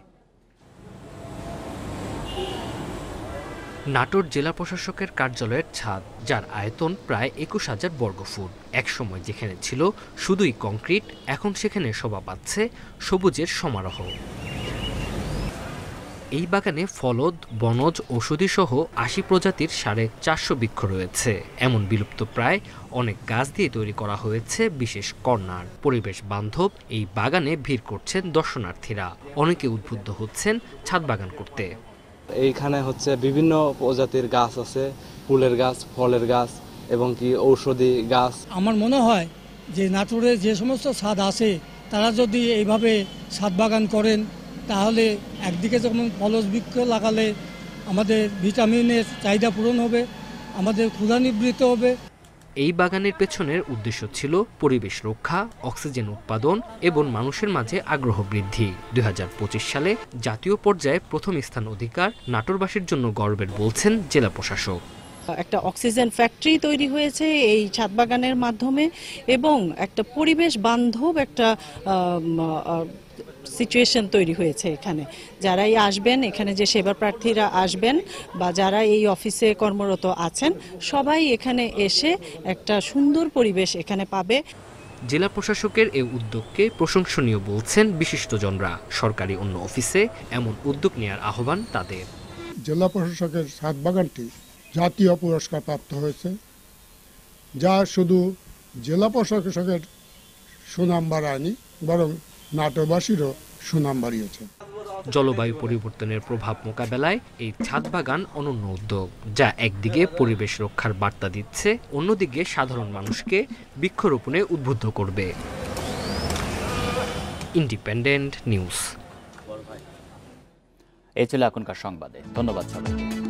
নাটোর জেলা প্রশাসকের কার্যালয়ের ছাদ, যার আয়তন প্রায় 21,000 বর্গফুট। একসময় যেখানে ছিল শুধুই কংক্রিট, এখন সেখানে শোভা পাচ্ছে সবুজের সমারোহ। এই বাগানে ফলদ, বনজ, ঔষধি সহ 80 প্রজাতির 450 বৃক্ষ রয়েছে। এমন বিলুপ্ত প্রায় অনেক গাছ দিয়ে তৈরি করা হয়েছে বিশেষ কর্নার। পরিবেশ বান্ধব এই বাগানে ভিড় করছেন দর্শনার্থীরা। অনেকে উদ্বুদ্ধ হচ্ছেন ছাদ বাগান করতে। এইখানে বিভিন্ন প্রজাতির গাছ আছে, ফুলের গাছ, ফলের গাছ এবং কি ঔষধি গাছ। আমার মনে হয় যে নাটোরে যে সমস্ত ছাদ আছে তারা যদি এইভাবে ছাদ বাগান করেন, তাহলে একদিকে যখন ফলজ বৃক্ষ লাগালে আমাদের ভিটামিনের চাহিদা পূরণ হবে, আমাদের ক্ষুধা নিবৃত্ত হবে। এই বাগানের পেছনের উদ্দেশ্য ছিল পরিবেশ রক্ষা, অক্সিজেন উৎপাদন এবং মানুষের মাঝে আগ্রহ বৃদ্ধি। 2025 সালে জাতীয় পর্যায়ে প্রথম স্থান অধিকার নাটোরবাসীর জন্য গর্বের বলছেন জেলা প্রশাসক। একটা অক্সিজেন ফ্যাক্টরি তৈরি হয়েছে এই ছাদ বাগানের মাধ্যমে এবং একটা পরিবেশ বান্ধব একটা সিচুয়েশন তৈরি হয়েছে এখানে। যারাই আসবেন, এখানে যে সেবা প্রার্থীরা আসবেন বা যারা এই অফিসে কর্মরত আছেন, সবাই এখানে এসে একটা সুন্দর পরিবেশ এখানে পাবে। জেলা প্রশাসকের এই উদ্যোগকে প্রশংসনীয় বলছেন বিশিষ্টজনরা। সরকারি অন্য অফিসে এমন উদ্যোগ নেওয়ার আহ্বান তাদের। জেলা প্রশাসকের ছাদ বাগানটি জাতীয় পুরস্কার প্রাপ্ত হয়েছে, যা শুধু জেলা প্রশাসকের সুনাম বাড়ায়নি, বরং নাটোরবাসীরও সুনাম বাড়িয়েছে। জলবায়ু পরিবর্তনের প্রভাব মোকাবেলায় এই ছাদ বাগান অনন্য উদ্যোগ, যা একদিকে পরিবেশ রক্ষার বার্তা দিচ্ছে, অন্যদিকে সাধারণ মানুষকে বৃক্ষরোপণে উদ্বুদ্ধ করবে। Independent news. এই ছিল এখনকার সংবাদে। ধন্যবাদ সবাইকে।